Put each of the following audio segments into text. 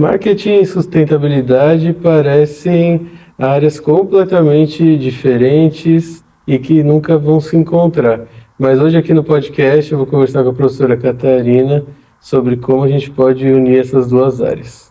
Marketing e sustentabilidade parecem áreas completamente diferentes e que nunca vão se encontrar. Mas hoje aqui no podcast eu vou conversar com a professora Catarina sobre como a gente pode unir essas duas áreas.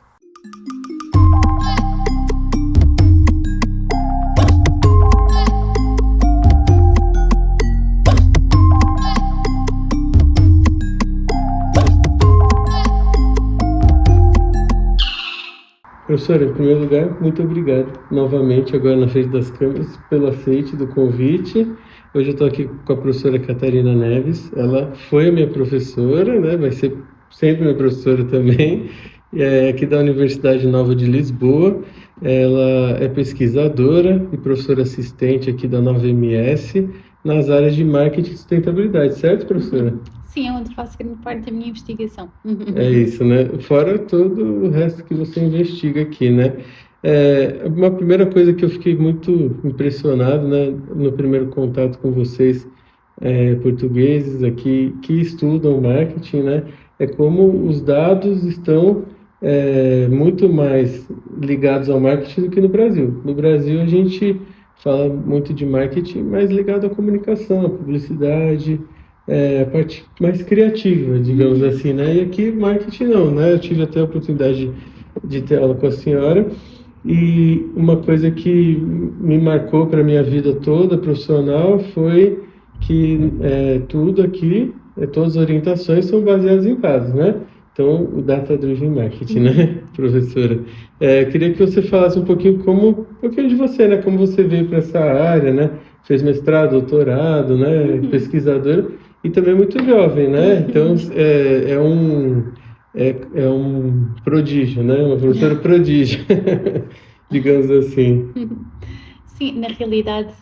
Professora, em primeiro lugar, muito obrigado novamente, agora na frente das câmeras, pelo aceite do convite. Hoje eu estou aqui com a professora Catarina Neves. Ela foi a minha professora, né? Vai ser sempre minha professora também, aqui da Universidade Nova de Lisboa. Ela é pesquisadora e professora assistente aqui da Nova MS nas áreas de marketing e sustentabilidade, certo, professora? Sim, é onde faço grande parte da minha investigação. É isso, né? Fora todo o resto que você investiga aqui, né? Uma primeira coisa que eu fiquei muito impressionado, né, no primeiro contato com vocês, portugueses aqui que estudam marketing, né, é como os dados estão muito mais ligados ao marketing do que no Brasil. No Brasil a gente fala muito de marketing, mas ligado à comunicação, à publicidade, a parte mais criativa, digamos assim, né? E aqui marketing não, né? Eu tive até a oportunidade de ter aula com a senhora e uma coisa que me marcou para a minha vida toda profissional foi que tudo aqui, todas as orientações são baseadas em dados, né? Então, o Data Driven Marketing, né, professora? Queria que você falasse um pouquinho de você, né? Como você veio para essa área, né? Fez mestrado, doutorado, né? Pesquisadora e também muito jovem, né? Então, é um prodígio, né? Uma professora prodígio, digamos assim. Sim, na realidade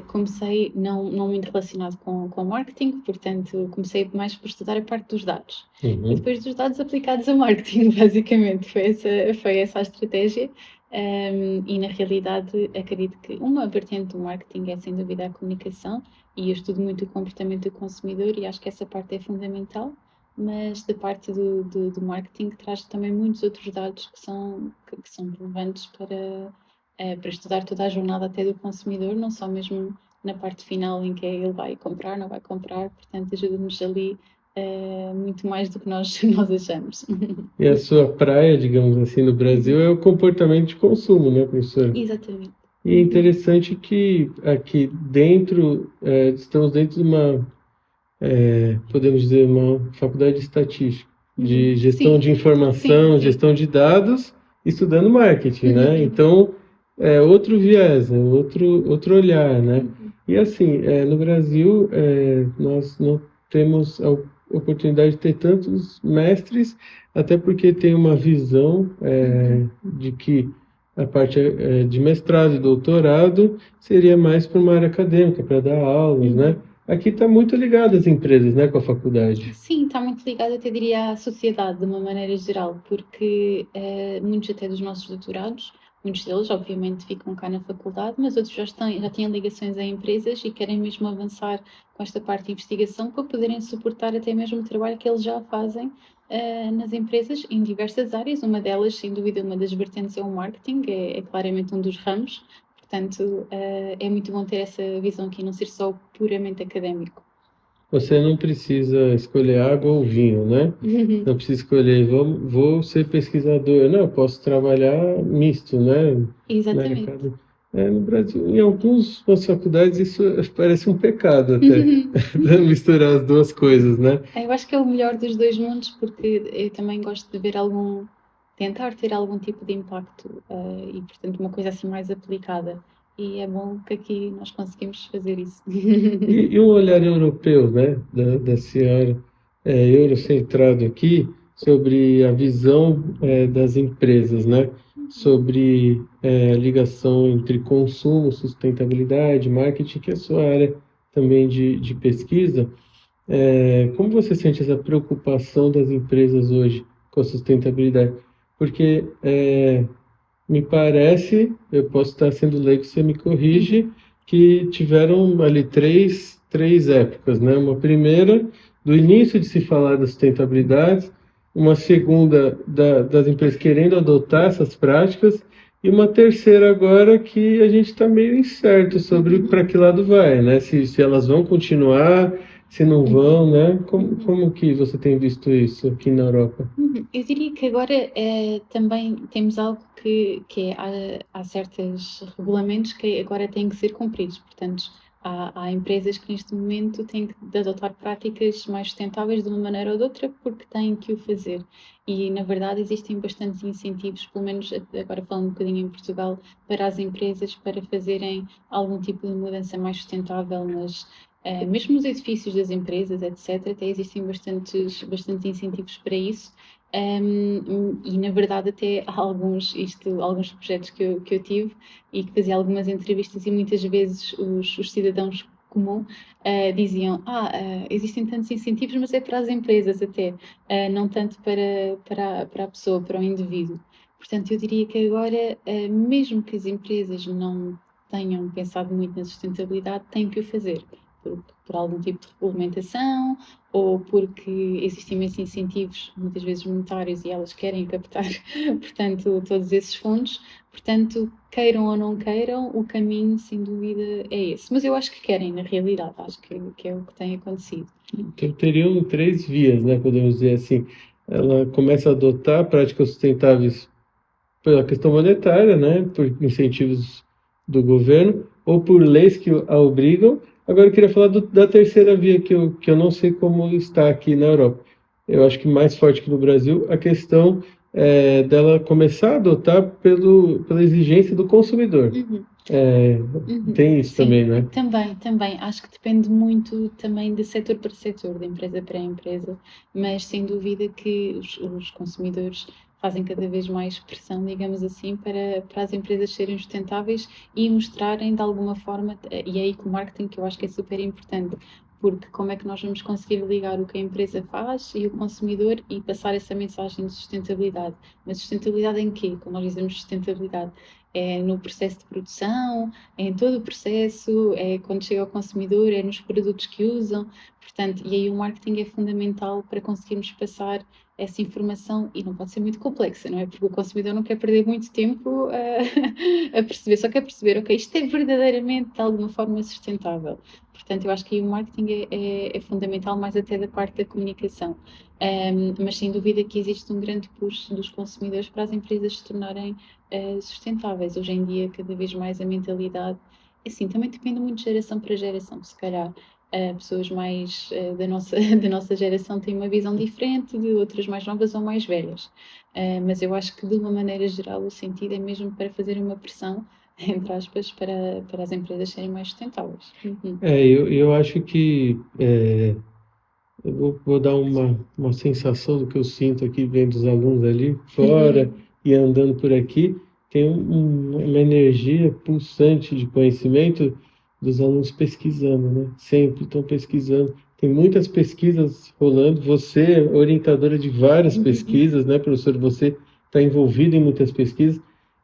comecei não muito relacionado com marketing, portanto comecei mais por estudar a parte dos dados. E depois dos dados aplicados a marketing, basicamente, foi essa a estratégia. E na realidade acredito que uma vertente do marketing é sem dúvida a comunicação, e eu estudo muito o comportamento do consumidor e acho que essa parte é fundamental, mas da parte do marketing traz também muitos outros dados que são relevantes para estudar toda a jornada até do consumidor, não só mesmo na parte final em que ele vai comprar, não vai comprar, portanto ajuda-nos ali muito mais do que nós achamos. E a sua praia, digamos assim, no Brasil é o comportamento de consumo, né, professora? Exatamente. E é interessante que aqui dentro, estamos dentro de uma, podemos dizer, uma faculdade de estatística, de gestão Sim. de informação, Sim. gestão de dados, estudando marketing, né? Então, é outro viés, é outro olhar, né? E assim, no Brasil, nós não temos a oportunidade de ter tantos mestres, até porque tem uma visão de que a parte de mestrado e doutorado seria mais para uma área acadêmica, para dar aulas, né? Aqui está muito ligado às empresas, né, com a faculdade. Sim, está muito ligado, eu até diria, à sociedade, de uma maneira geral, porque muitos até dos nossos doutorados, muitos deles, obviamente, ficam cá na faculdade, mas outros já têm ligações a empresas e querem mesmo avançar com esta parte de investigação para poderem suportar até mesmo o trabalho que eles já fazem nas empresas em diversas áreas. Uma delas, sem dúvida, uma das vertentes é o marketing, é claramente um dos ramos, portanto, é muito bom ter essa visão aqui, não ser só puramente académico. Você não precisa escolher água ou vinho, né? Não precisa escolher, vou ser pesquisador. Não, eu posso trabalhar misto, né? Exatamente. No Brasil, em algumas faculdades, isso parece um pecado até, misturar as duas coisas, né? Eu acho que é o melhor dos dois mundos, porque eu também gosto de ver tentar ter algum tipo de impacto e, portanto, uma coisa assim mais aplicada. E é bom que aqui nós conseguimos fazer isso. E um olhar europeu, né, da senhora, eurocentrado aqui, sobre a visão das empresas, né, sobre a ligação entre consumo, sustentabilidade, marketing, que é a sua área também de pesquisa. Como você sente essa preocupação das empresas hoje com a sustentabilidade? Porque me parece, eu posso estar sendo leigo, você me corrige, que tiveram ali três épocas, né? Uma primeira, do início de se falar da sustentabilidade, uma segunda das empresas querendo adotar essas práticas, e uma terceira agora que a gente está meio incerto sobre para que lado vai, né? Se elas vão continuar, se não vão, né? Como que você tem visto isso aqui na Europa? Eu diria que agora também temos algo que há certos regulamentos que agora têm que ser cumpridos. Portanto, há empresas que neste momento têm de adotar práticas mais sustentáveis de uma maneira ou de outra porque têm que o fazer. E, na verdade, existem bastantes incentivos, pelo menos agora falando um bocadinho em Portugal, para as empresas para fazerem algum tipo de mudança mais sustentável mesmo nos edifícios das empresas, etc., até existem bastantes incentivos para isso. E na verdade até há alguns projetos que eu tive e que fazia algumas entrevistas e muitas vezes os cidadãos comum diziam existem tantos incentivos, mas é para as empresas até, não tanto para a pessoa, para o indivíduo. Portanto, eu diria que agora, mesmo que as empresas não tenham pensado muito na sustentabilidade, têm que o fazer por algum tipo de regulamentação ou porque existem imensos incentivos, muitas vezes monetários, e elas querem captar, portanto, todos esses fundos. Portanto, queiram ou não queiram, o caminho, sem dúvida, é esse. Mas eu acho que querem, na realidade, acho que é o que tem acontecido. Então, teriam três vias, né? Podemos dizer assim. Ela começa a adotar práticas sustentáveis pela questão monetária, né? Por incentivos do governo, ou por leis que a obrigam. Agora eu queria falar da terceira via, que eu não sei como está aqui na Europa. Eu acho que mais forte que no Brasil, a questão dela começar a adotar pela exigência do consumidor. Tem isso Sim, também, né? também. Acho que depende muito também de setor para setor, de empresa para empresa, mas sem dúvida que os consumidores fazem cada vez mais pressão, digamos assim, para as empresas serem sustentáveis e mostrarem de alguma forma, e é aí que o marketing, que eu acho que é super importante, porque como é que nós vamos conseguir ligar o que a empresa faz e o consumidor e passar essa mensagem de sustentabilidade? Mas sustentabilidade em quê? Quando nós dizemos sustentabilidade, é no processo de produção, é em todo o processo, é quando chega ao consumidor, é nos produtos que usam. Portanto, e aí o marketing é fundamental para conseguirmos passar essa informação e não pode ser muito complexa, não é? Porque o consumidor não quer perder muito tempo a perceber, só quer perceber, ok, isto é verdadeiramente de alguma forma sustentável. Portanto, eu acho que aí o marketing é fundamental, mais até da parte da comunicação. Mas sem dúvida que existe um grande push dos consumidores para as empresas se tornarem sustentáveis. Hoje em dia, cada vez mais a mentalidade, assim, também depende muito de geração para geração. Se calhar, pessoas mais da nossa geração têm uma visão diferente de outras mais novas ou mais velhas. Mas eu acho que, de uma maneira geral, o sentido é mesmo para fazer uma pressão, entre aspas, para as empresas serem mais sustentáveis. Eu acho que eu vou dar uma sensação do que eu sinto aqui vendo os alunos ali fora e andando por aqui. Tem uma energia pulsante de conhecimento dos alunos pesquisando, né? Sempre estão pesquisando. Tem muitas pesquisas rolando. Você é orientadora de várias pesquisas, né, professor? Você está envolvido em muitas pesquisas.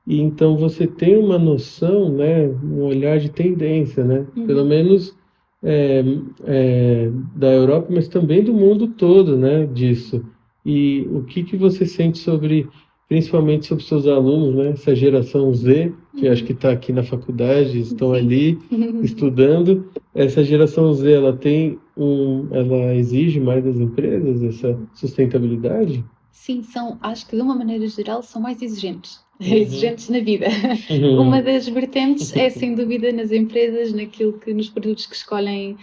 E então você tem uma noção, né, um olhar de tendência, né? Pelo menos é, da Europa, mas também do mundo todo, né, disso. E o que você sente principalmente sobre seus alunos, né, essa geração Z, que acho que está aqui na faculdade, estão ali estudando. Essa geração Z, ela exige mais das empresas essa sustentabilidade? Sim, acho que de uma maneira geral são mais exigentes. Exigentes na vida. Uma das vertentes é sem dúvida nas empresas, nos produtos que escolhem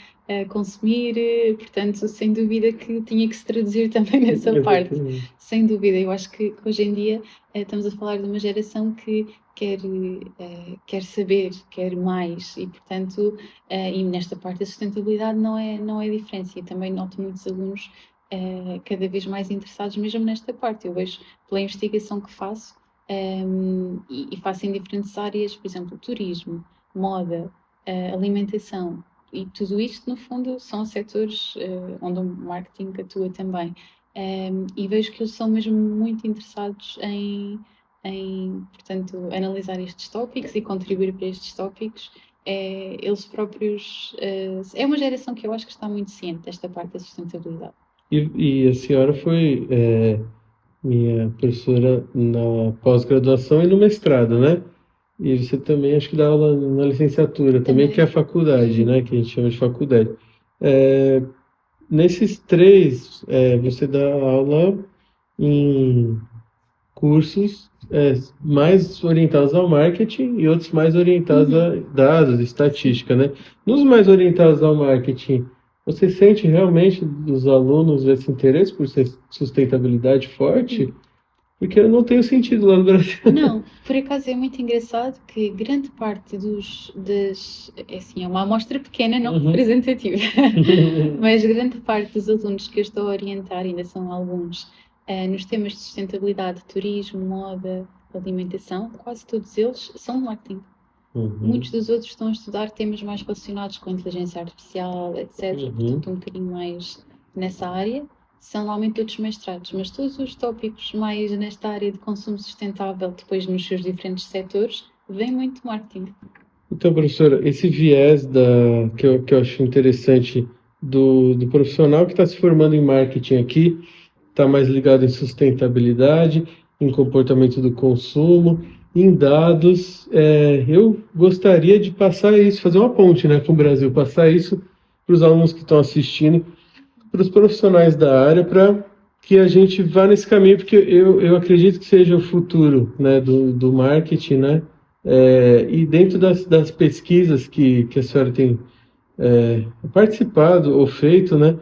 consumir, portanto, sem dúvida que tinha que se traduzir também nessa parte. Exatamente. Sem dúvida, eu acho que hoje em dia estamos a falar de uma geração que quer saber, quer mais e, portanto, e nesta parte da sustentabilidade não é diferença. E também noto muitos alunos cada vez mais interessados mesmo nesta parte. Eu vejo pela investigação que faço e faço em diferentes áreas, por exemplo, turismo, moda, alimentação, e tudo isto, no fundo, são setores onde o marketing atua também. E vejo que eles são mesmo muito interessados portanto, analisar estes tópicos e contribuir para estes tópicos. Eles próprios. É uma geração que eu acho que está muito ciente desta parte da sustentabilidade. E a senhora foi minha professora na pós-graduação e no mestrado, né? E você também acho que dá aula na licenciatura, também que é a Também. faculdade, né? Que a gente chama de faculdade. É, nesses três, você dá aula em cursos mais orientados ao marketing e outros mais orientados a Uhum. dados, Sim. estatística, né? Nos mais orientados ao marketing, você sente realmente dos alunos esse interesse por sustentabilidade forte? Uhum. Porque eu não tenho sentido lá no Brasil. Não, por acaso é muito engraçado que grande parte é assim, é uma amostra pequena, não Uhum. representativa, mas grande parte dos alunos que eu estou a orientar, ainda são alguns, nos temas de sustentabilidade, turismo, moda, alimentação, quase todos eles são de marketing. Muitos Uhum. dos outros estão a estudar temas mais relacionados com inteligência artificial, etc. Uhum. Portanto, um bocadinho mais nessa área. São normalmente todos mestrados, mas todos os tópicos mais nesta área de consumo sustentável, depois nos seus diferentes setores, vem muito de marketing. Então, professora, esse viés que eu acho interessante do profissional que está se formando em marketing aqui, está mais ligado em sustentabilidade, em comportamento do consumo, em dados. Eu gostaria de passar isso, fazer uma ponte, né, com o Brasil, passar isso para os alunos que estão assistindo, para os profissionais da área, para que a gente vá nesse caminho, porque eu acredito que seja o futuro, né, do marketing, né? E dentro das pesquisas que a senhora tem participado ou feito, né?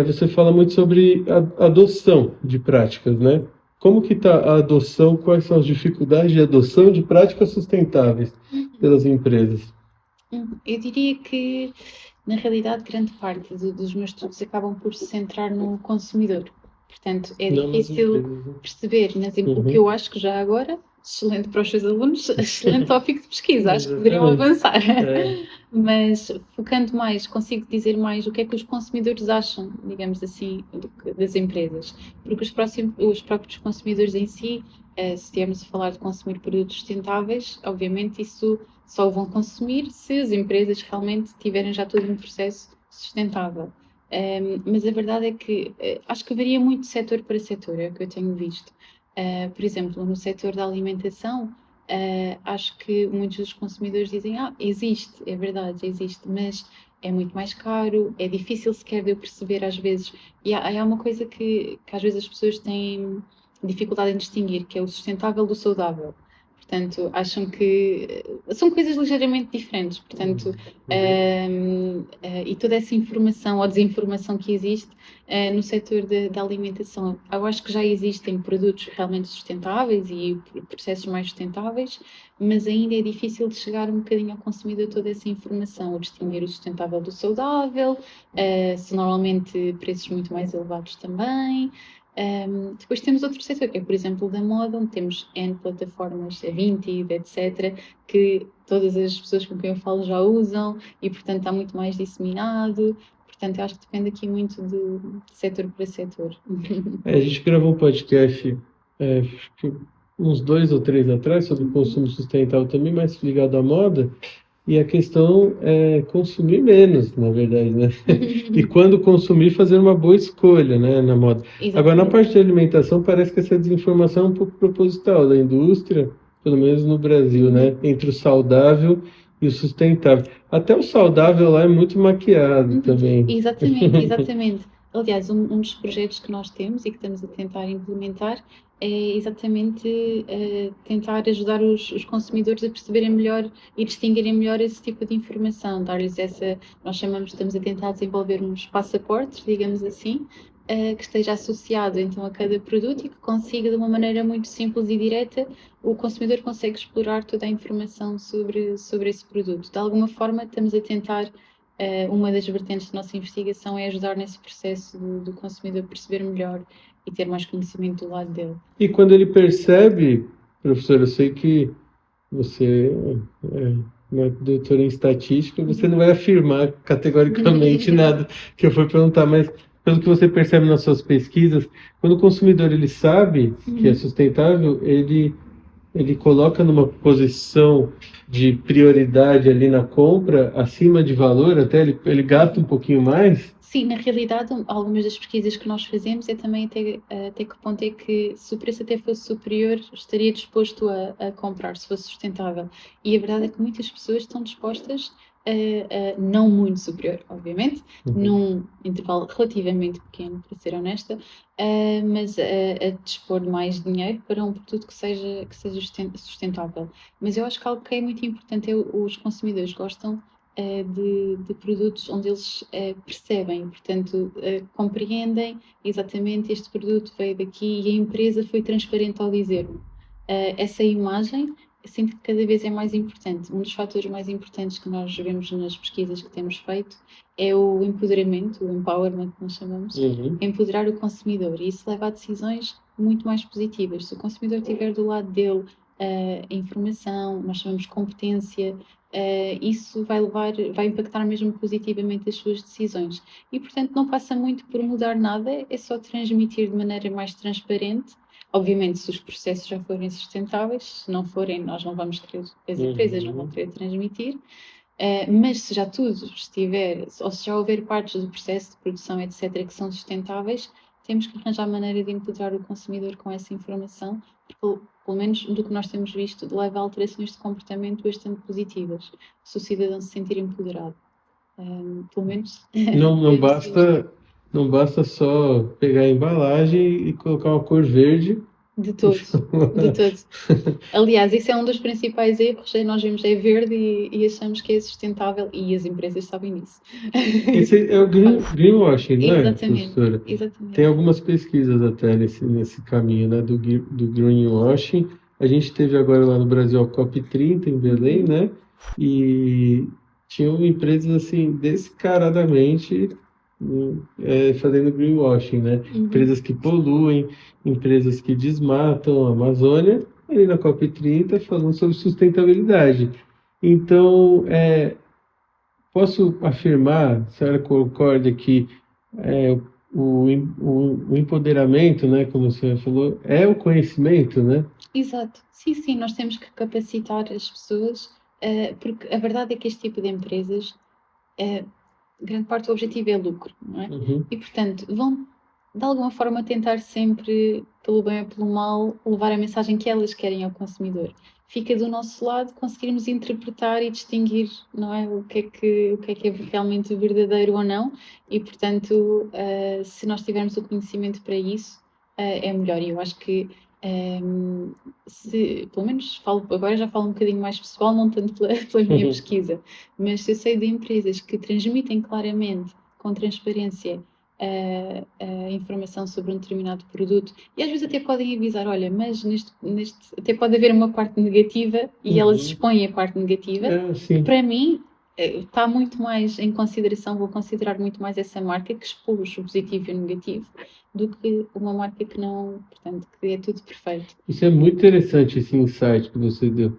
Você fala muito sobre a adoção de práticas, né? Como que está a adoção? Quais são as dificuldades de adoção de práticas sustentáveis pelas empresas? Eu diria que, na realidade, grande parte dos meus estudos acabam por se centrar no consumidor. Portanto, é Não nas difícil empresas, né? perceber o que Uhum. eu acho que já agora, excelente para os seus alunos, excelente tópico de pesquisa, acho que poderiam Exatamente. avançar. É. Mas focando mais, consigo dizer mais o que é que os consumidores acham, digamos assim, das empresas. Porque os próprios consumidores em si, se estivermos a falar de consumir produtos sustentáveis, obviamente isso só o vão consumir se as empresas realmente tiverem já todo um processo sustentável. Mas a verdade é que acho que varia muito de setor para setor, é o que eu tenho visto. Por exemplo, no setor da alimentação, acho que muitos dos consumidores dizem: existe, é verdade, existe, mas é muito mais caro, é difícil sequer de eu perceber às vezes. E há uma coisa que às vezes as pessoas têm dificuldade em distinguir, que é o sustentável do saudável. Portanto, acham que são coisas ligeiramente diferentes. Portanto, e toda essa informação ou desinformação que existe no setor da alimentação, eu acho que já existem produtos realmente sustentáveis e processos mais sustentáveis, mas ainda é difícil de chegar um bocadinho ao consumidor toda essa informação, ou distinguir o sustentável do saudável, são normalmente preços muito mais elevados também. Depois temos outro setor, que é, por exemplo, da moda, onde temos N plataformas, a Vinted, etc., que todas as pessoas com quem eu falo já usam e, portanto, está muito mais disseminado. Portanto, eu acho que depende aqui muito de setor para setor. A gente gravou um podcast, acho que uns 2 ou 3 atrás, sobre consumo sustentável também, mais ligado à moda. E a questão é consumir menos, na verdade, né? E quando consumir, fazer uma boa escolha, né, na moda. Agora, na Exatamente. parte de alimentação, parece que essa desinformação é um pouco proposital da indústria, pelo menos no Brasil, né? Entre o saudável e o sustentável. Até o saudável lá é muito maquiado também. Exatamente, exatamente. Aliás, um dos projetos que nós temos e que estamos a tentar implementar é exatamente tentar ajudar os consumidores a perceberem melhor e distinguirem melhor esse tipo de informação, dar-lhes nós estamos a tentar desenvolver uns passaportes, digamos assim, que esteja associado então a cada produto e que consiga de uma maneira muito simples e direta, o consumidor consegue explorar toda a informação sobre esse produto. De alguma forma, estamos a tentar uma das vertentes da nossa investigação é ajudar nesse processo do consumidor perceber melhor e ter mais conhecimento do lado dele. E quando ele percebe, professor, eu sei que você é uma doutora em estatística, você não vai afirmar categoricamente nada que eu for perguntar, mas pelo que você percebe nas suas pesquisas, quando o consumidor ele sabe que é sustentável, ele ele coloca numa posição de prioridade ali na compra, acima de valor, até ele gasta um pouquinho mais? Sim, na realidade, algumas das pesquisas que nós fazemos é também até que ponto é que, se o preço até fosse superior, estaria disposto a comprar, se fosse sustentável. E a verdade é que muitas pessoas estão dispostas não muito superior, obviamente, num intervalo relativamente pequeno, para ser honesta, mas a dispor de mais dinheiro para um produto que seja sustentável. Mas eu acho que algo que é muito importante é os consumidores gostam de produtos onde eles percebem, portanto, compreendem exatamente este produto veio daqui e a empresa foi transparente ao dizer-me. Essa imagem, eu sinto que cada vez é mais importante. Um dos fatores mais importantes que nós vemos nas pesquisas que temos feito é o empoderamento, o empowerment que nós chamamos, empoderar o consumidor, e isso leva a decisões muito mais positivas. Se o consumidor tiver do lado dele a informação, nós chamamos competência, isso vai impactar mesmo positivamente as suas decisões. E, portanto, não passa muito por mudar nada, é só transmitir de maneira mais transparente. Obviamente, se os processos já forem sustentáveis, se não forem, nós não vamos querer, as empresas não vão querer transmitir. Mas se já tudo estiver, ou se já houver partes do processo de produção, etc., que são sustentáveis, temos que arranjar maneira de empoderar o consumidor com essa informação, porque, pelo menos do que nós temos visto, leva a alterações de comportamento bastante positivas, se o cidadão se sentir empoderado. Pelo menos. Não basta só pegar a embalagem e colocar uma cor verde. De todos, de todos. Aliás, isso é um dos principais erros, nós vemos é verde e achamos que é sustentável e as empresas sabem disso. Esse é o greenwashing, não é, Exatamente, professora? exatamente. Tem algumas pesquisas até nesse caminho, né, do greenwashing. A gente teve agora lá no Brasil a COP30 em Belém, né? E tinham empresas assim descaradamente fazendo greenwashing, né? Empresas que poluem, empresas que desmatam a Amazônia, ali na COP30 falando sobre sustentabilidade. Então, posso afirmar, a senhora concorda que o empoderamento, né, como a senhora falou, é o conhecimento, né? Exato. Sim, nós temos que capacitar as pessoas, porque a verdade é que este tipo de empresas, grande parte do objetivo é lucro, não é? E, portanto, vão, de alguma forma, tentar sempre, pelo bem ou pelo mal, levar a mensagem que elas querem ao consumidor. Fica do nosso lado conseguirmos interpretar e distinguir, não é, o que é realmente verdadeiro ou não, e, portanto, se nós tivermos o conhecimento para isso, é melhor. E eu acho que pelo menos agora já falo um bocadinho mais pessoal, não tanto pela minha pesquisa, mas se eu sei de empresas que transmitem claramente, com transparência, a informação sobre um determinado produto, e às vezes até podem avisar, olha, mas neste até pode haver uma parte negativa, e elas expõem a parte negativa, que para mim está muito mais em consideração, vou considerar muito mais essa marca que expôs o positivo e o negativo, do que uma marca que não, portanto, que é tudo perfeito. Isso é muito interessante, esse insight que você deu.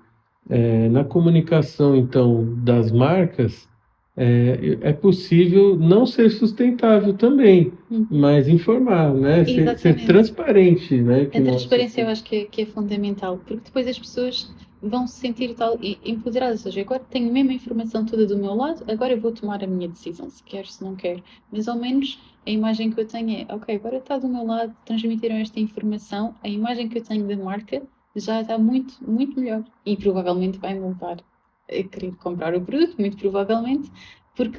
Na comunicação, então, das marcas, é possível não ser sustentável também, mas informar, né? Ser transparente, né? A transparência eu acho que é fundamental, porque depois as pessoas vão se sentir empoderadas, ou seja, agora tenho a mesma informação toda do meu lado, agora eu vou tomar a minha decisão, se quero, se não quero, mas ao menos a imagem que eu tenho é, ok, agora está do meu lado, transmitiram esta informação, a imagem que eu tenho da marca já está muito, muito melhor, e provavelmente vai-me levar a querer comprar o produto, muito provavelmente, porque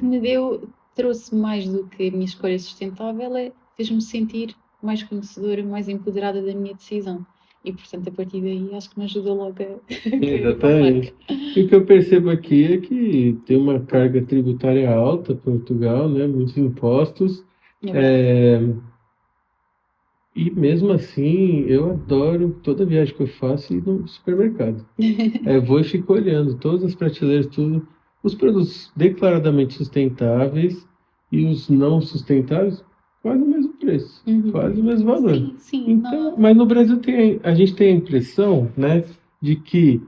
trouxe mais do que a minha escolha sustentável, fez-me sentir mais conhecedora, mais empoderada da minha decisão. E, portanto, a partir daí, acho que me ajuda logo a Exatamente. E o que eu percebo aqui é que tem uma carga tributária alta, Portugal, né? Muitos impostos. E mesmo assim, eu adoro toda viagem que eu faço ir no supermercado. Vou e fico olhando todas as prateleiras, tudo. Os produtos declaradamente sustentáveis e os não sustentáveis, quase o mesmo preço, quase o mesmo valor. Sim, então, mas no Brasil a gente tem a impressão, né, de que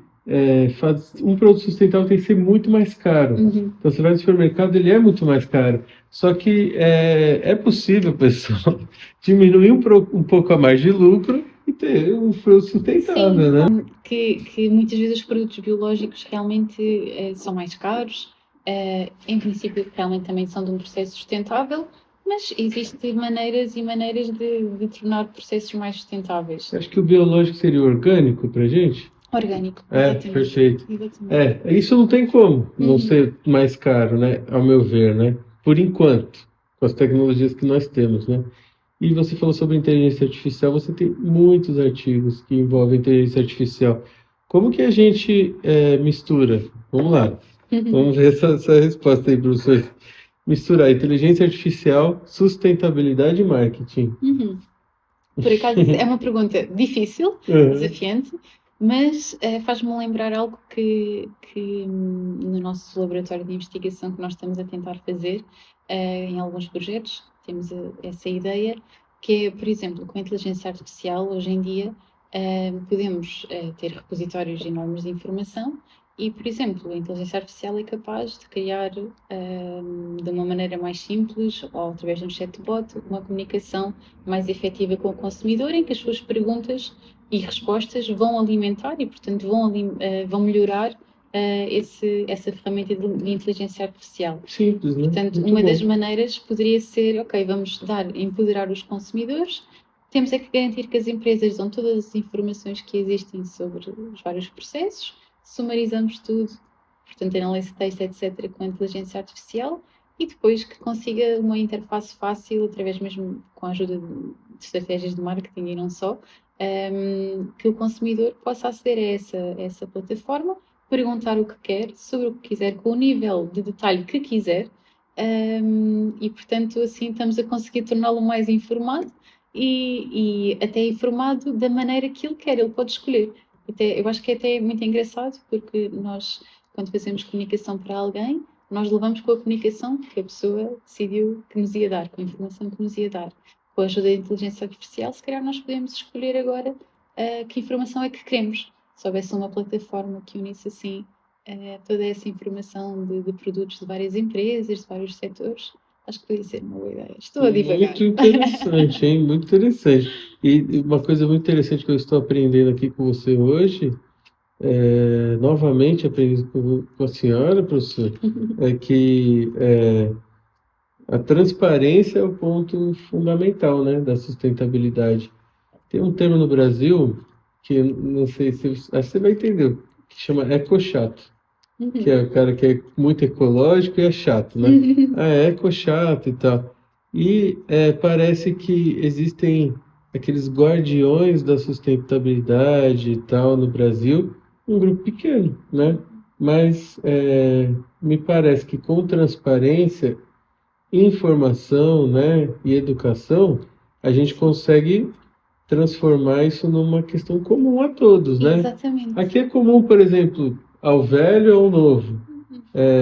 um produto sustentável tem que ser muito mais caro. Uhum. Então, você vai no supermercado, ele é muito mais caro. Só que é possível, pessoal, diminuir um pouco a mais de lucro e ter um produto sustentável, né? Que muitas vezes os produtos biológicos realmente são mais caros. Em princípio, realmente também são de um processo sustentável, mas existem maneiras e maneiras de tornar processos mais sustentáveis. Acho que o biológico seria orgânico para gente? Orgânico, exatamente. Perfeito. Exatamente. Isso não tem como não ser mais caro, né? Ao meu ver, né? Por enquanto, com as tecnologias que nós temos, né? E você falou sobre inteligência artificial, você tem muitos artigos que envolvem inteligência artificial. Como que a gente mistura? Vamos lá, vamos ver essa resposta aí, professor. Misturar inteligência artificial, sustentabilidade e marketing. Por acaso, é uma pergunta difícil, desafiante, mas faz-me lembrar algo que no nosso laboratório de investigação que nós estamos a tentar fazer em alguns projetos, temos essa ideia, que é, por exemplo, com a inteligência artificial, hoje em dia, podemos ter repositórios enormes de informação e, por exemplo, a inteligência artificial é capaz de criar, de uma maneira mais simples, ou através de um chatbot, uma comunicação mais efetiva com o consumidor, em que as suas perguntas e respostas vão alimentar e, portanto, vão melhorar essa ferramenta de inteligência artificial. Simples, né? Portanto, Muito uma bom. das maneiras poderia ser, ok, vamos empoderar os consumidores, temos é que garantir que as empresas dão todas as informações que existem sobre os vários processos, sumarizamos tudo, portanto, análise de texto, etc., com a inteligência artificial, e depois que consiga uma interface fácil, através mesmo com a ajuda de estratégias de marketing e não só, que o consumidor possa aceder a essa plataforma, perguntar o que quer, sobre o que quiser, com o nível de detalhe que quiser, e portanto assim estamos a conseguir torná-lo mais informado e até informado da maneira que ele quer, ele pode escolher. Eu acho que é até muito engraçado, porque nós, quando fazemos comunicação para alguém, nós levamos com a comunicação que a pessoa decidiu que nos ia dar, com a informação que nos ia dar. Com a ajuda da inteligência artificial, se calhar nós podemos escolher agora que informação é que queremos. Se houvesse uma plataforma que unisse assim toda essa informação de produtos de várias empresas, de vários setores, acho que podia ser uma boa ideia. Estou a divagar. Muito interessante, hein? Muito interessante. E uma coisa muito interessante que eu estou aprendendo aqui com você hoje, novamente aprendi com a senhora, professor, é que a transparência é o ponto fundamental, né, da sustentabilidade. Tem um termo no Brasil que eu não sei se acho que você vai entender, que chama ecochato, que é o cara que é muito ecológico e é chato, né? É eco-chato e tal. E parece que existem aqueles guardiões da sustentabilidade e tal no Brasil, um grupo pequeno, né? Mas me parece que com transparência, informação, né, e educação, a gente consegue transformar isso numa questão comum a todos, né? Exatamente. Aqui é comum, por exemplo, ao velho ou ao novo,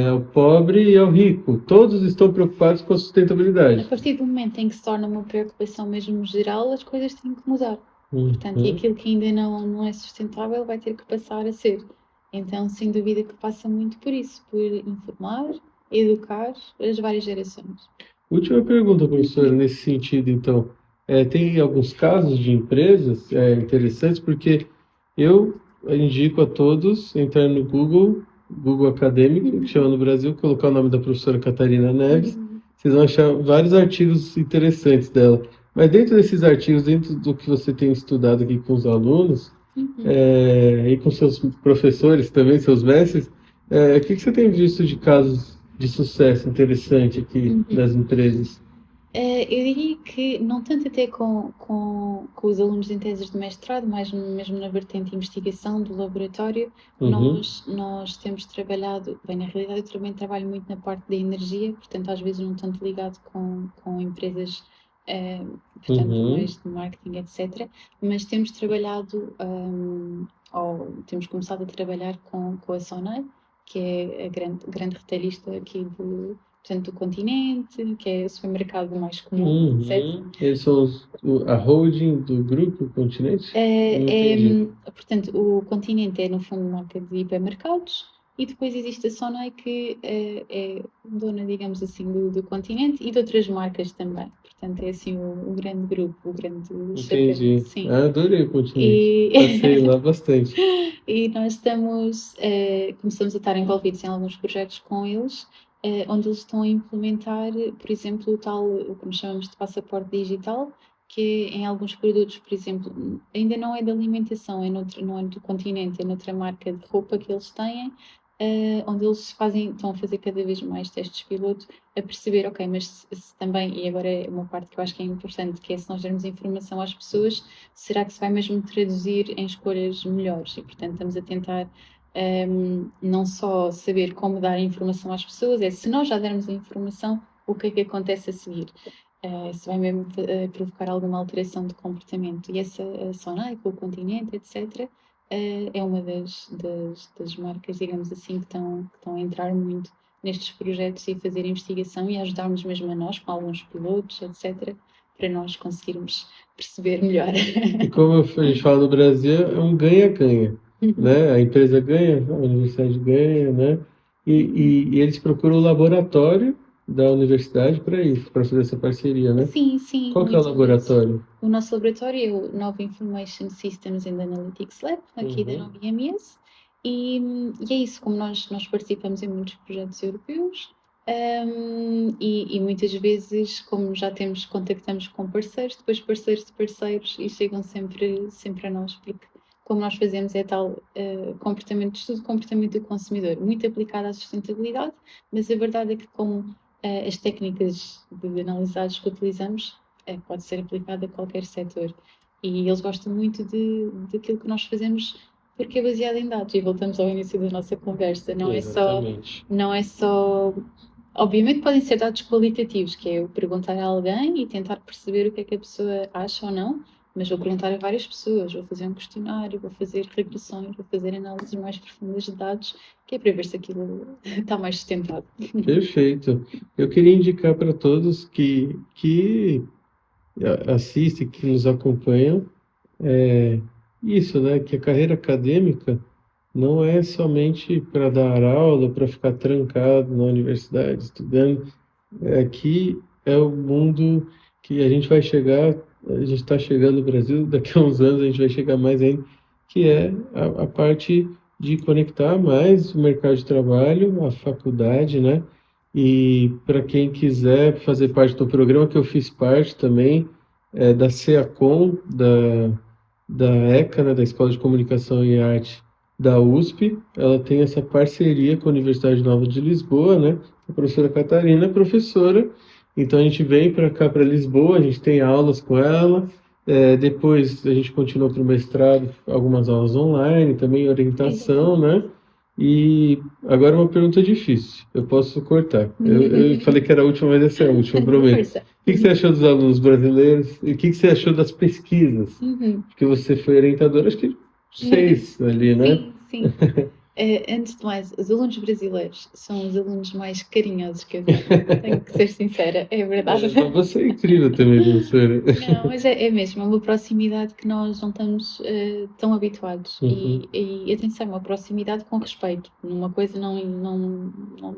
ao pobre e ao rico. Todos estão preocupados com a A sustentabilidade. partir do momento em que se torna uma preocupação mesmo geral, as coisas têm que mudar. Portanto, e aquilo que ainda não é sustentável vai ter que passar a ser. Então, sem dúvida que passa muito por isso, por informar, educar as várias gerações. Última pergunta, professora, nesse sentido, então. Tem alguns casos de empresas interessantes, porque eu indico a todos entrar no Google Acadêmico, que chama no Brasil, colocar o nome da professora Catarina Neves, vocês vão achar vários artigos interessantes dela. Mas dentro desses artigos, dentro do que você tem estudado aqui com os alunos, e com seus professores também, seus mestres, o que você tem visto de casos de sucesso interessante aqui das empresas? Eu diria que não tanto até com os alunos em teses de mestrado, mas mesmo na vertente de investigação do laboratório, nós temos trabalhado, bem, na realidade eu também trabalho muito na parte da energia, portanto às vezes não tanto ligado com empresas, portanto mais de marketing, etc. Mas temos trabalhado, ou temos começado a trabalhar com a Sonai, que é a grande retalhista aqui portanto, do Continente, que é o supermercado mais comum, etc. Eles são a holding do grupo Continente? Não entendi. Portanto, o Continente é, no fundo, uma marca de hipermercados e depois existe a Sonai, que é dona, digamos assim, do Continente e de outras marcas também. Portanto, é assim o grande grupo, o grande chapéu. Entendi. Sim. Adorei o Continente. Passei lá bastante. E nós começamos a estar envolvidos em alguns projetos com eles, onde eles estão a implementar, por exemplo, o que nós chamamos de passaporte digital, que em alguns produtos, por exemplo, ainda não é de alimentação, não é do Continente, é noutra marca de roupa que eles têm, onde eles estão a fazer cada vez mais testes piloto, a perceber, ok, mas se também, e agora é uma parte que eu acho que é importante, que é se nós dermos informação às pessoas, será que se vai mesmo traduzir em escolhas melhores? E, portanto, estamos a tentar não só saber como dar a informação às pessoas, é se nós já dermos a informação, o que é que acontece a seguir? Se vai mesmo provocar alguma alteração de comportamento. E essa Sonai, com o Continente, etc., é uma das marcas, digamos assim, que estão a entrar muito nestes projetos e fazer investigação e ajudar-nos mesmo a nós, com alguns pilotos, etc., para nós conseguirmos perceber melhor. E como a gente fala no Brasil, é um ganha-ganha, né? A empresa ganha, a universidade ganha, né? E eles procuram o laboratório da universidade para isso, para fazer essa parceria, né? Sim, sim. Qual que é o laboratório? O nosso laboratório é o Nova Information Systems and Analytics Lab, aqui da Nova IMS, e é isso, como nós participamos em muitos projetos europeus, e muitas vezes, como já contactamos com parceiros, depois parceiros de parceiros, e chegam sempre a nós, porque como nós fazemos é tal estudo de comportamento do consumidor, muito aplicado à sustentabilidade, mas a verdade é que como as técnicas de análise de dados que utilizamos pode ser aplicada a qualquer setor. E eles gostam muito daquilo que nós fazemos porque é baseado em dados. E voltamos ao início da nossa conversa. Não é só... Obviamente podem ser dados qualitativos, que é eu perguntar a alguém e tentar perceber o que é que a pessoa acha ou não, mas vou perguntar a várias pessoas, vou fazer um questionário, vou fazer regressões, vou fazer análises mais profundas de dados, que é para ver se aquilo está mais sustentado. Perfeito. Eu queria indicar para todos que assistem, que nos acompanham, isso, né? Que a carreira acadêmica não é somente para dar aula, para ficar trancado na universidade estudando. Aqui é o mundo que a gente vai chegar, a gente está chegando no Brasil, daqui a uns anos a gente vai chegar mais ainda, que é a parte de conectar mais o mercado de trabalho, a faculdade, né? E para quem quiser fazer parte do programa, que eu fiz parte também, da CEACOM, da ECA, né, da Escola de Comunicação e Arte da USP, ela tem essa parceria com a Universidade Nova de Lisboa, né? A professora Catarina é professora, então a gente vem para cá, para Lisboa, a gente tem aulas com ela, depois a gente continua para o mestrado, algumas aulas online, também orientação, né? E agora uma pergunta difícil, eu posso cortar. Eu falei que era a última, mas essa é a última, eu prometo. O que você achou dos alunos brasileiros e o que você achou das pesquisas? Porque você foi orientadora, acho que 6 ali, né? Sim. Antes de mais, os alunos brasileiros são os alunos mais carinhosos que eu tenho que ser sincera, é verdade. Você é incrível também, professora. Não, mas é mesmo, é uma proximidade que nós não estamos tão habituados. E atenção, uma proximidade com respeito. Uma coisa não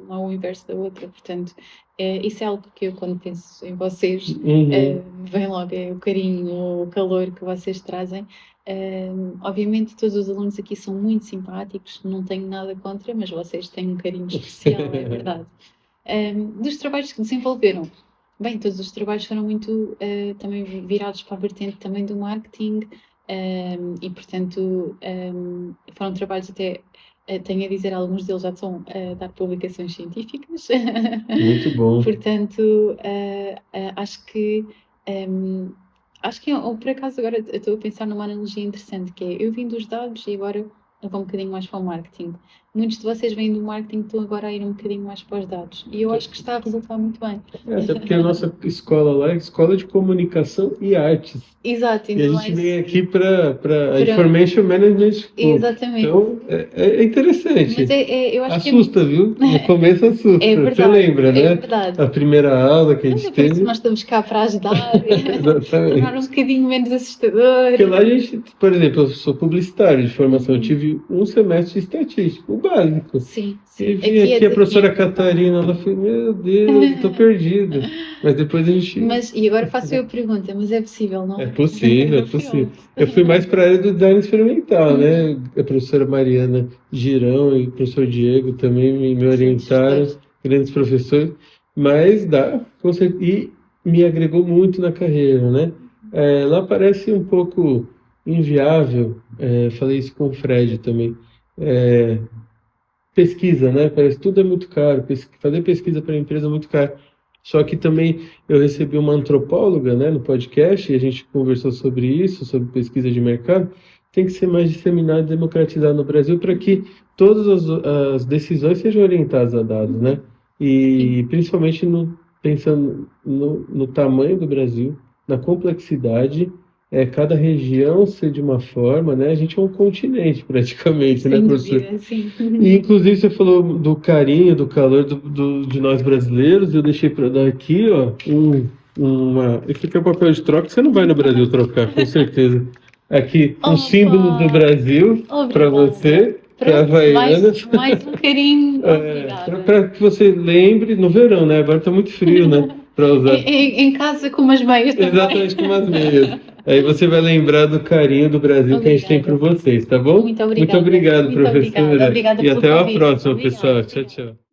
é o inverso da outra, portanto, isso é algo que eu, quando penso em vocês, vem logo, é o carinho, o calor que vocês trazem. Obviamente todos os alunos aqui são muito simpáticos, não tenho nada contra, mas vocês têm um carinho especial, é verdade. Dos trabalhos que desenvolveram, bem, todos os trabalhos foram muito também virados para a vertente também do marketing, e portanto foram trabalhos até, tenho a dizer, alguns deles já estão a dar publicações científicas. Muito bom. Portanto, acho que ou por acaso agora estou a pensar numa analogia interessante, que é, eu vim dos dados e agora vou um bocadinho mais para o marketing. muitos de vocês vêm do marketing, estão agora a ir um bocadinho mais para os dados. E eu acho que está a resultar muito bem. Até porque a nossa escola lá é escola de comunicação e artes. Exato, E a gente mais... vem aqui para Information Management School. Exatamente. Então, é interessante. Mas eu acho assusta, viu? No começo assusta. É verdade, Você lembra, né? É verdade. A primeira aula que a gente Mas é por isso teve. que nós estamos cá para ajudar, Exatamente. tornar um bocadinho menos assustador. Porque lá a gente, por exemplo, eu sou publicitário de formação, eu tive um semestre de estatística, o básico. Sim, E sim. vi aqui a professora Catarina, ela falou, meu Deus, estou perdida. Mas depois a gente... E agora faço eu a pergunta, mas é possível, não? É possível, é possível. Eu fui mais para a área do design experimental, né? A professora Mariana Girão e o professor Diego também me orientaram, grandes professores, mas e me agregou muito na carreira, né? Lá parece um pouco inviável, falei isso com o Fred também, pesquisa, né? Parece que tudo é muito caro, fazer pesquisa para a empresa é muito caro. Só que também eu recebi uma antropóloga, né, no podcast, e a gente conversou sobre isso, sobre pesquisa de mercado. Tem que ser mais disseminado e democratizado no Brasil para que todas as decisões sejam orientadas a dados, né? E principalmente pensando no tamanho do Brasil, na complexidade, cada região ser de uma forma, né? A gente é um continente praticamente, né, professor? Sem dúvida, sim. E inclusive você falou do carinho, do calor de nós brasileiros. Eu deixei para dar aqui, ó, esse aqui é o papel de troca. Você não vai no Brasil trocar, com certeza. Aqui, um símbolo do Brasil para você. Mais um carinho. Para que você lembre no verão, né? Agora está muito frio, né? Para usar. Em casa com umas meias também. Exatamente, com umas meias. Aí você vai lembrar do carinho do Brasil que a gente tem por vocês, tá bom? Muito obrigada. Muito obrigado, Muito professora. obrigada E pelo até a convite. próxima, Obrigada. pessoal. Tchau, tchau.